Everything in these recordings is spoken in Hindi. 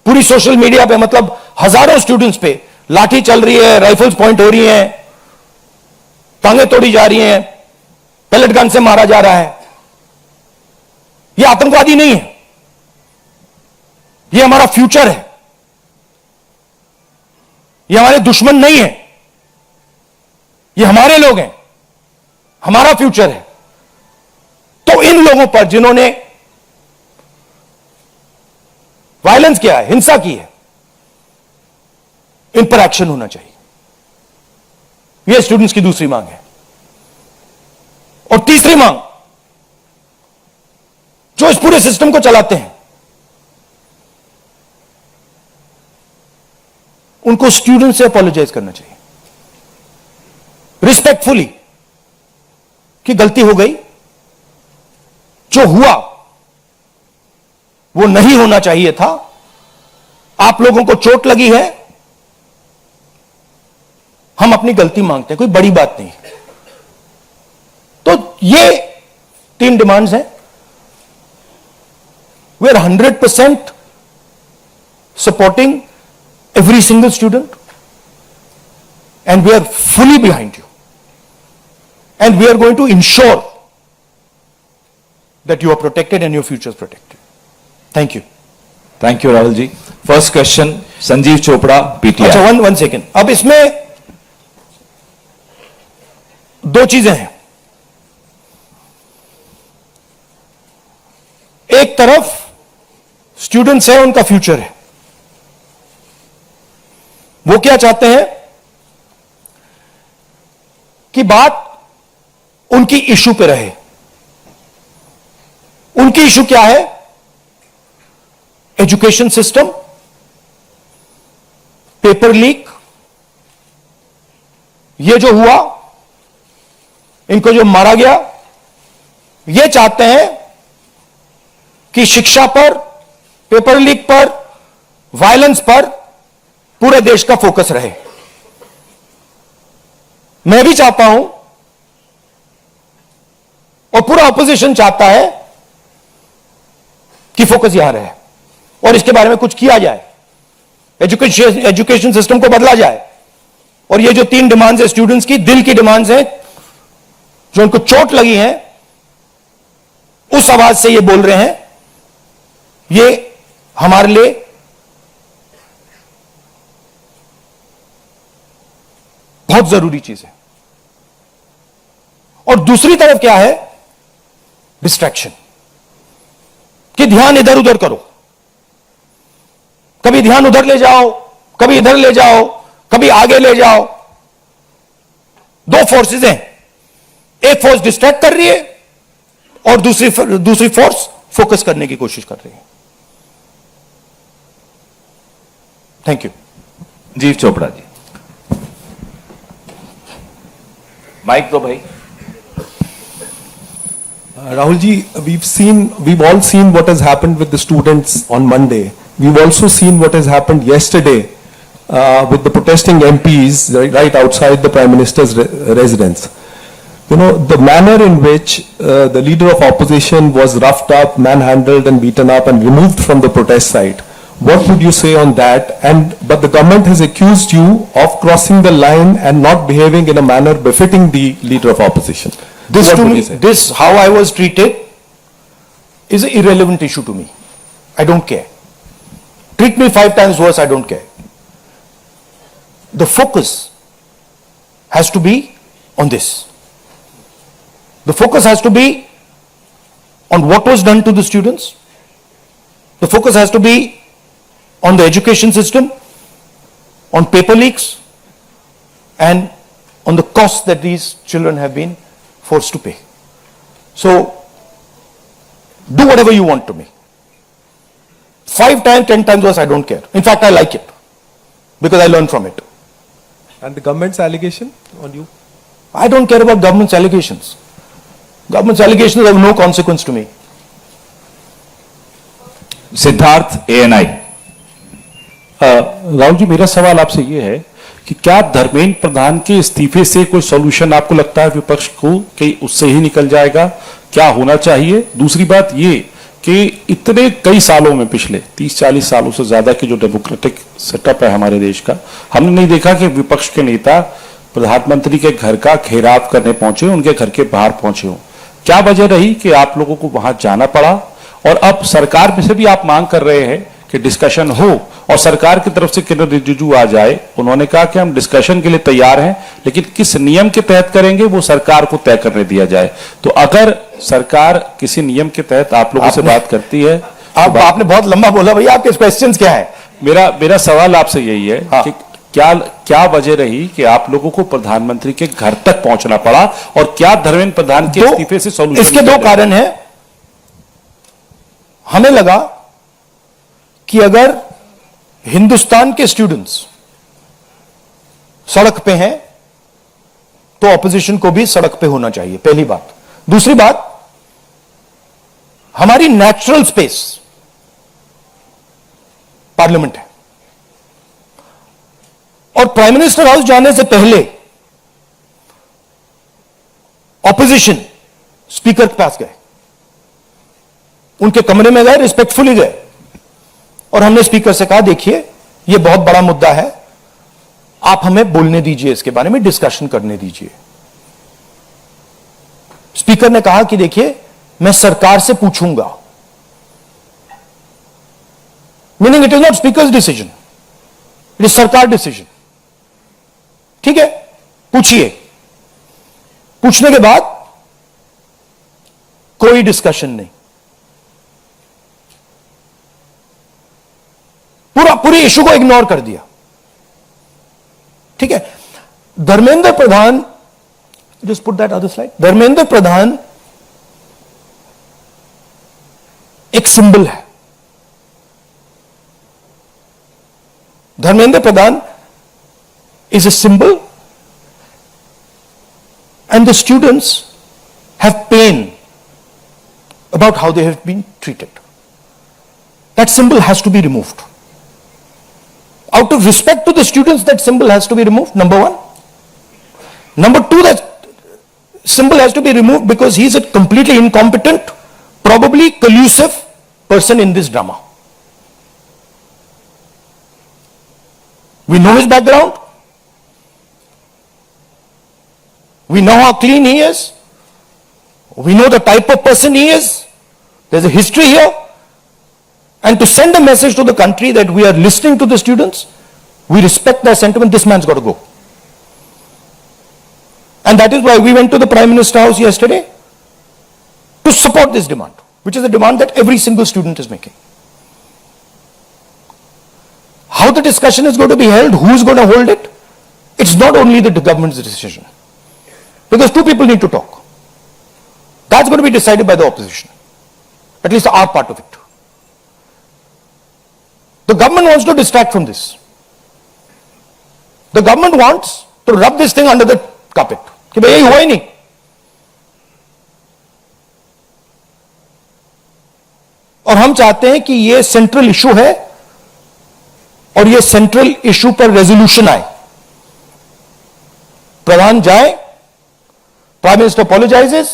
पूरी सोशल मीडिया पे मतलब हजारों स्टूडेंट्स पे लाठी चल रही है, राइफल्स पॉइंट हो रही हैं, टांगें तोड़ी जा रही हैं, पेलेट गन से मारा जा रहा है। यह आतंकवादी नहीं है, यह हमारा फ्यूचर है, यह हमारे दुश्मन नहीं है, ये हमारे लोग हैं, हमारा फ्यूचर है। तो इन लोगों पर जिन्होंने वायलेंस किया है, हिंसा की है, इन पर एक्शन होना चाहिए। यह स्टूडेंट्स की दूसरी मांग है। और तीसरी मांग, जो इस पूरे सिस्टम को चलाते हैं, उनको स्टूडेंट से अपोलोजाइज करना चाहिए रिस्पेक्टफुली कि गलती हो गई, जो हुआ वो नहीं होना चाहिए था, आप लोगों को चोट लगी है, हम अपनी गलती मांगते हैं, कोई बड़ी बात नहीं। तो ये 3 डिमांड्स हैं। We are 100% supporting every single student, and we are fully behind you, and we are going to ensure that you are protected and your future is protected. Thank you. Thank you, Rahul ji. First question, Sanjeev Chopra, PTI. अच्छा, one second. अब इसमें 2 चीजें हैं। एक तरफ स्टूडेंट्स है, उनका फ्यूचर है, वो क्या चाहते हैं कि बात उनकी इशू पे रहे। उनकी इशू क्या है? एजुकेशन सिस्टम, पेपर लीक, ये जो हुआ, इनको जो मारा गया, ये चाहते हैं कि शिक्षा पर, पेपर लीक पर, वायलेंस पर पूरे देश का फोकस रहे। मैं भी चाहता हूं और पूरा ऑपोजिशन चाहता है कि फोकस यहां रहे और इसके बारे में कुछ किया जाए, एजुकेशन सिस्टम को बदला जाए। और ये जो 3 डिमांड्स है स्टूडेंट्स की, दिल की डिमांड्स है, जो उनको चोट लगी है, उस आवाज से ये बोल रहे हैं, ये हमारे लिए बहुत जरूरी चीज है। और दूसरी तरफ क्या है? डिस्ट्रैक्शन, कि ध्यान इधर उधर करो, कभी ध्यान उधर ले जाओ, कभी इधर ले जाओ, कभी आगे ले जाओ। 2 फोर्सेस हैं, एक फोर्स डिस्ट्रैक्ट कर रही है और दूसरी फोर्स फोकस करने की कोशिश कर रही है। Thank you. जीव चोपड़ा जी, माइक दो भाई। Rahul ji, we've all seen what has happened with the students on Monday. We've also seen what has happened yesterday with the protesting MPs right outside the Prime Minister's residence. You know, the manner in which the leader of opposition was roughed up, manhandled and beaten up and removed from the protest site. What would you say on that? But the government has accused you of crossing the line and not behaving in a manner befitting the leader of opposition. This What to would me, you say? this how I was treated is an irrelevant issue to me. I don't care. Treat me 5 times worse, I don't care. The focus has to be on this. The focus has to be on what was done to the students. The focus has to be on the education system, on paper leaks, and on the costs that these children have been forced to pay. So, do whatever you want to me. 5 times, 10 times worse, I don't care. In fact, I like it because I learn from it. And the government's allegation on you? I don't care about government's allegations. Government's allegations have no consequence to me. Siddharth, ANI। Rahul ji, मेरा सवाल आपसे ये है कि क्या धर्मेंद्र प्रधान के इस्तीफे से कोई सॉल्यूशन आपको लगता है विपक्ष को कि उससे ही निकल जाएगा? क्या होना चाहिए? दूसरी बात ये कि इतने कई सालों में, पिछले 30-40 सालों से ज्यादा की जो डेमोक्रेटिक सेटअप है हमारे देश का, हमने नहीं देखा कि विपक्ष के नेता प्रधानमंत्री के घर का घेराव करने पहुंचे, उनके घर के बाहर पहुंचे हो। क्या वजह रही कि आप लोगों को वहां जाना पड़ा? और अब सरकार में से भी आप मांग कर रहे हैं कि डिस्कशन हो और सरकार की तरफ से किरण रिजिजू आ जाए। उन्होंने कहा कि हम डिस्कशन के लिए तैयार हैं, लेकिन किस नियम के तहत करेंगे वो सरकार को तय करने दिया जाए। तो अगर सरकार किसी नियम के तहत आप लोगों से बात करती है, आपने बहुत लंबा बोला भैया, आपके क्वेश्चंस क्या है? मेरा सवाल आपसे यही है कि क्या वजह रही कि आप लोगों को प्रधानमंत्री के घर तक पहुंचना पड़ा, और क्या धर्मेंद्र प्रधान के इस्तीफे से सॉल्यूशन? इसके दो कारण हैं। हमें लगा कि अगर हिंदुस्तान के स्टूडेंट्स सड़क पे हैं तो ऑपोजिशन को भी सड़क पे होना चाहिए, पहली बात। दूसरी बात, हमारी नेचुरल स्पेस पार्लियामेंट है, और प्राइम मिनिस्टर हाउस जाने से पहले ऑपोजिशन स्पीकर के पास गए, उनके कमरे में गए, रिस्पेक्टफुली गए, और हमने स्पीकर से कहा देखिए यह बहुत बड़ा मुद्दा है, आप हमें बोलने दीजिए, इसके बारे में डिस्कशन करने दीजिए। स्पीकर ने कहा कि देखिए मैं सरकार से पूछूंगा, meaning it is not speakers decision, it is सरकार डिसीजन। ठीक है, पूछिए। पूछने के बाद कोई डिस्कशन नहीं, पूरी इशू को इग्नोर कर दिया। ठीक है, Dharmendra Pradhan, just put that other slide, Dharmendra Pradhan एक सिंबल है। धर्मेंद्र प्रधान is a symbol, and the students have pain about how they have been treated. That symbol has to be removed. Out of respect to the students, that symbol has to be removed, number one. Number two, that symbol has to be removed because he is a completely incompetent, probably collusive person in this drama. We know his background. We know how clean he is. We know the type of person he is. There's a history here. And to send a message to the country that we are listening to the students, we respect their sentiment, this man's got to go. And that is why we went to the Prime Minister House yesterday to support this demand, which is a demand that every single student is making. How the discussion is going to be held, who is going to hold it, it's not only the government's decision. Because two people need to talk. That's going to be decided by the opposition. At least our part of it. The government wants to distract from this. The government wants to rub this thing under the carpet. कि भाई यही हुआ ही नहीं. और हम चाहते हैं कि ये सेंट्रल इशू है और ये सेंट्रल इशू पर रेजोल्यूशन आए. प्रधान जाए, Prime Minister apologizes,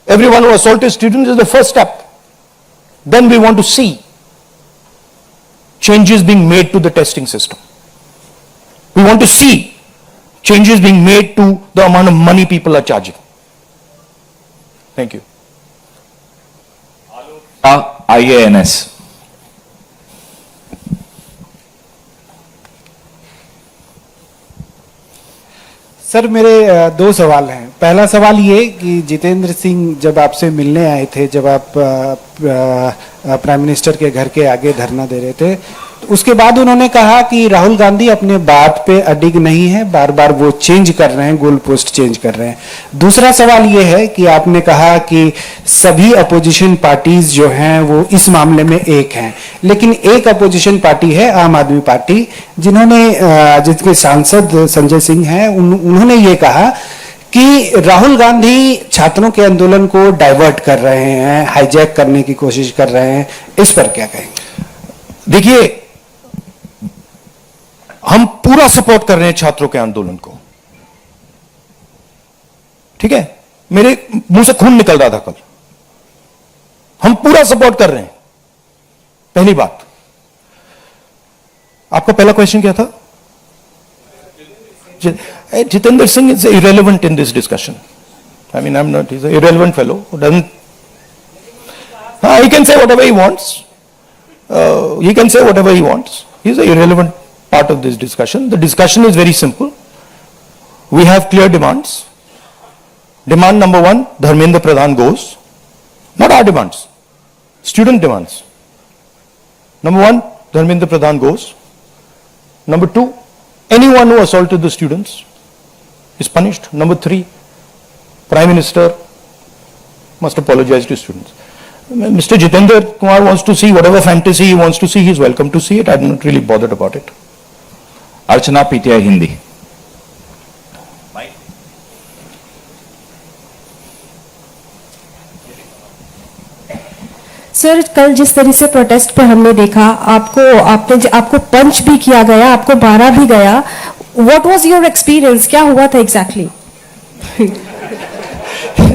everyone who assaulted students is the first step. Then we want to see changes being made to the testing system. We want to see changes being made to the amount of money people are charging. Thank you. IANS. Sir मेरे दो सवाल हैं। पहला सवाल ये कि जितेंद्र सिंह जब आपसे मिलने आए थे, जब आप प्राइम मिनिस्टर के घर के आगे धरना दे रहे थे, तो उसके बाद उन्होंने कहा कि राहुल गांधी अपने बात पे अडिग नहीं है, बार बार वो चेंज कर रहे हैं, गोल पोस्ट चेंज कर रहे हैं। दूसरा सवाल ये है कि आपने कहा कि सभी अपोजिशन पार्टीज जो हैं वो इस मामले में एक हैं, लेकिन एक अपोजिशन पार्टी है आम आदमी पार्टी, जिसके सांसद संजय सिंह हैं, उन्होंने ये कहा कि राहुल गांधी छात्रों के आंदोलन को डाइवर्ट कर रहे हैं, हाईजैक करने की कोशिश कर रहे हैं। इस पर क्या कहेंगे? देखिए, हम पूरा सपोर्ट कर रहे हैं छात्रों के आंदोलन को, ठीक है। मेरे मुंह से खून निकल रहा था कल, हम पूरा सपोर्ट कर रहे हैं। पहली बात। आपका पहला क्वेश्चन क्या था? Jitendra Singh is irrelevant in this discussion. I mean, he's an irrelevant fellow who doesn't. He can say whatever he wants. He can say whatever he wants. He's an irrelevant part of this discussion. The discussion is very simple. We have clear demands. Demand number one, Dharmendra Pradhan goes. Not our demands, student demands. Number one, Dharmendra Pradhan goes. Number two, anyone who assaulted the students is punished. Number three, Prime Minister must apologize to students. Mr. Jitendra Kumar wants to see whatever fantasy he wants to see, he's welcome to see it. I'm not really bothered about it. Archana, PTI Hindi. Sir, कल जिस तरह से प्रोटेस्ट पर हमने देखा, आपको पंच भी किया गया, आपको मारा भी गया। What was your experience? क्या हुआ था exactly?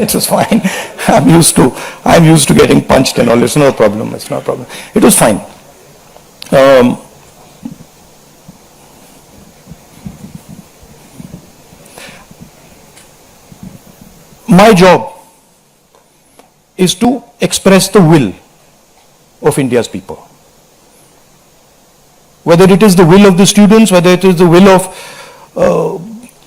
It was fine. I'm used to getting punched and all. It's no problem. It's not a problem. It was fine. My job is to express the will of India's people. Whether it is the will of the students, whether it is the will of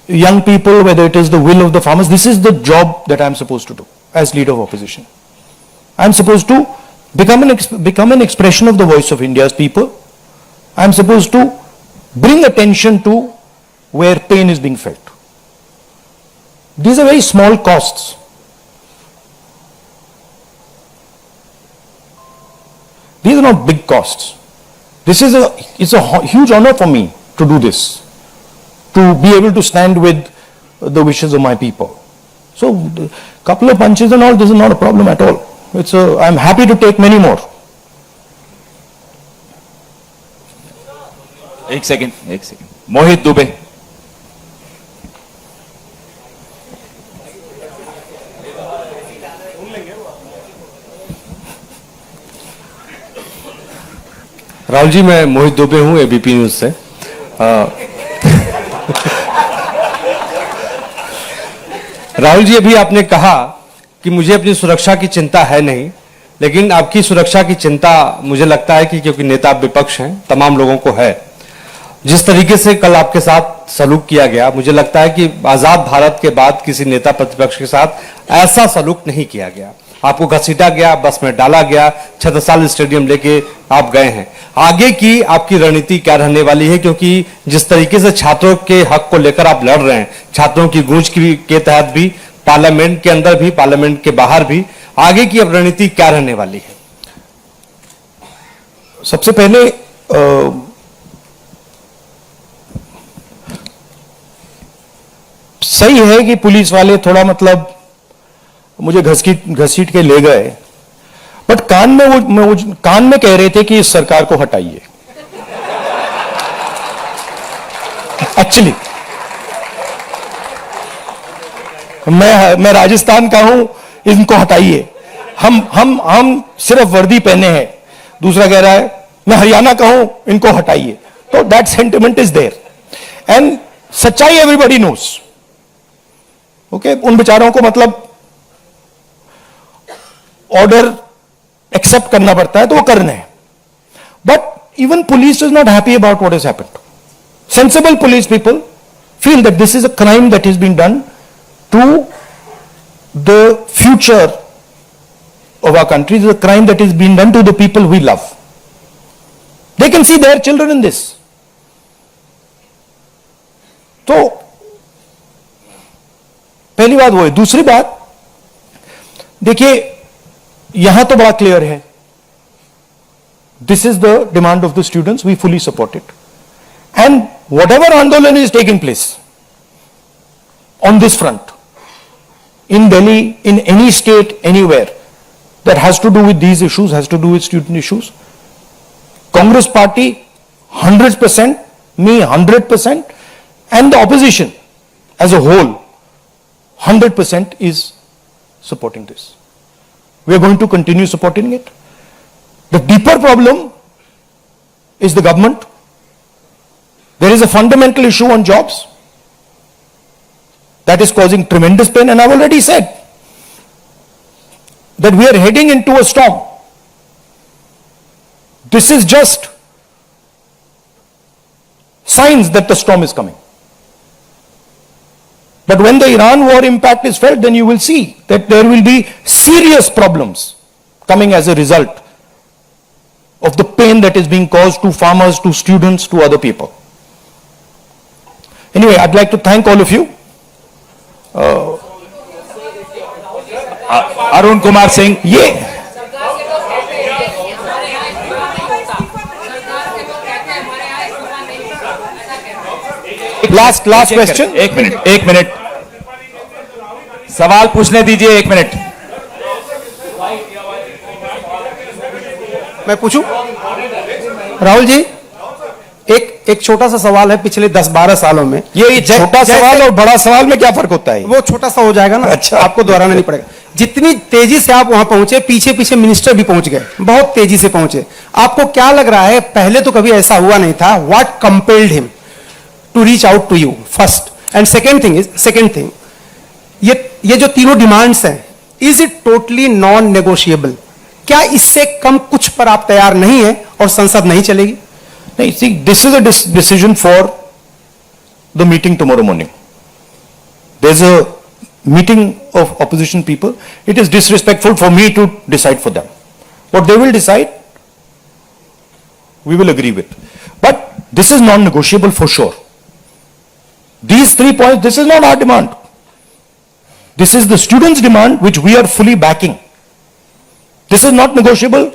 young people, whether it is the will of the farmers, this is the job that I'm supposed to do as leader of opposition. I'm supposed to become an expression of the voice of India's people. I'm supposed to bring attention to where pain is being felt. These are very small costs. These are not big costs. It's a huge honor for me to do this, to be able to stand with the wishes of my people. So, a couple of punches and all, this is not a problem at all. I'm happy to take many more. एक सेकंड। मोहित दुबे। राहुल जी, मैं मोहित दुबे हूं एबीपी न्यूज से। राहुल जी, अभी आपने कहा कि मुझे अपनी सुरक्षा की चिंता है नहीं, लेकिन आपकी सुरक्षा की चिंता मुझे लगता है कि क्योंकि नेता विपक्ष हैं, तमाम लोगों को है। जिस तरीके से कल आपके साथ सलूक किया गया, मुझे लगता है कि आजाद भारत के बाद किसी नेता प्रतिपक्ष के साथ ऐसा सलूक नहीं किया गया। आपको घसीटा गया, बस में डाला गया, छत्रसाल स्टेडियम लेके आप गए हैं। आगे की आपकी रणनीति क्या रहने वाली है? क्योंकि जिस तरीके से छात्रों के हक को लेकर आप लड़ रहे हैं, छात्रों की गूंज के तहत भी, पार्लियामेंट के अंदर भी, पार्लियामेंट के बाहर भी, आगे की अब रणनीति क्या रहने वाली है? सबसे पहले सही है कि पुलिस वाले थोड़ा मतलब मुझे घसीट के ले गए, बट कान में कह रहे थे कि इस सरकार को हटाइए। एक्चुअली मैं राजस्थान का हूं, इनको हटाइए। हम सिर्फ वर्दी पहने हैं। दूसरा कह रहा है मैं हरियाणा का हूं, इनको हटाइए। तो that sentiment is there and सच्चाई एवरीबॉडी नोस। ओके, उन बेचारों को मतलब ऑर्डर एक्सेप्ट करना पड़ता है, तो वो करने हैं। But even police is not happy about what has happened. Sensible police people feel that this is a crime that is been done to the future of our country, is a crime that is being done to the people we love. They can see their children in this. तो पहली बात वो है। दूसरी बात देखिए, यहां तो बड़ा क्लियर है, this is the demand of the students, we fully support it, and whatever आंदोलन is taking place on this front in Delhi, in any state, anywhere that has to do with these issues, has to do with student issues, Congress party 100%, me 100%, and the opposition as a whole 100% is supporting this. We are going to continue supporting it. The deeper problem is the government. There is a fundamental issue on jobs that is causing tremendous pain, and I've already said that we are heading into a storm. This is just signs that the storm is coming. But when the Iran war impact is felt, then you will see that there will be serious problems coming as a result of the pain that is being caused to farmers, to students, to other people. Anyway, I'd like to thank all of you. Arun Kumar Singh, ये लास्ट क्वेश्चन. एक मिनट सवाल पूछने दीजिए, 1 मिनट. मैं पूछूं? राहुल जी, एक छोटा सा सवाल है. पिछले 10-12 सालों में ये छोटा सवाल और बड़ा सवाल में क्या फर्क होता है? वो छोटा सा हो जाएगा ना. अच्छा. आपको दोहराना नहीं पड़ेगा. जितनी तेजी से आप वहां पहुंचे, पीछे पीछे मिनिस्टर भी पहुंच गए, बहुत तेजी से पहुंचे. आपको क्या लग रहा है, पहले तो कभी ऐसा हुआ नहीं था, what compelled him to reach out to you first? And second thing, ये जो तीनों डिमांड्स हैं, is it totally non negotiable? क्या इससे कम कुछ पर आप तैयार नहीं है और संसद नहीं चलेगी? नहीं, see, this is a decision for the meeting tomorrow morning. There's a meeting of opposition people. It is disrespectful for me to decide for them. What they will decide, we will agree with. But this is non-negotiable for sure. These 3 points, this is not our demand. This is the students' demand, which we are fully backing. This is not negotiable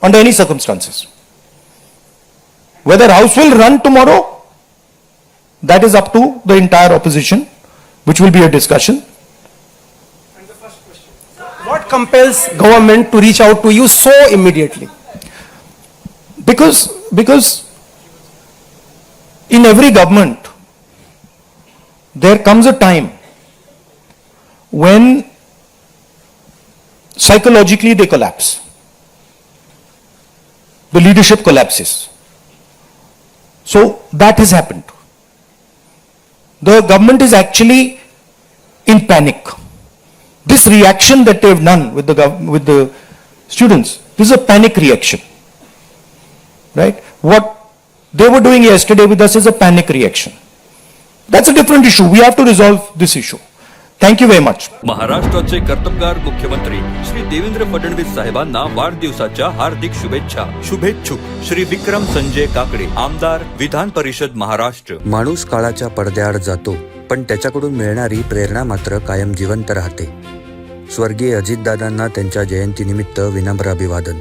under any circumstances. Whether House will run tomorrow, that is up to the entire opposition, which will be a discussion. What compels government to reach out to you so immediately? Because in every government, there comes a time when psychologically they collapse. The leadership collapses. So that has happened. The government is actually in panic. This reaction that they have done with the students, this is a panic reaction, right? What they were doing yesterday with us is a panic reaction. That's a different issue. We have to resolve this issue. Thank you very much. महाराष्ट्राचे कर्तबगार मुख्यमंत्री श्री देवेंद्र फडणवीस साहेबांना वाढदिवसाच्या हार्दिक शुभेच्छा. शुभेच्छुक श्री विक्रम संजय काकडे, आमदार, विधान परिषद महाराष्ट्र. माणूस काळाच्या पडद्याआड जातो, पण त्याच्याकडून मिळणारी प्रेरणा मात्र कायम जिवंत राहते. स्वर्गीय अजितदादांना त्यांच्या जयंतीनिमित्त विनम्र अभिवादन.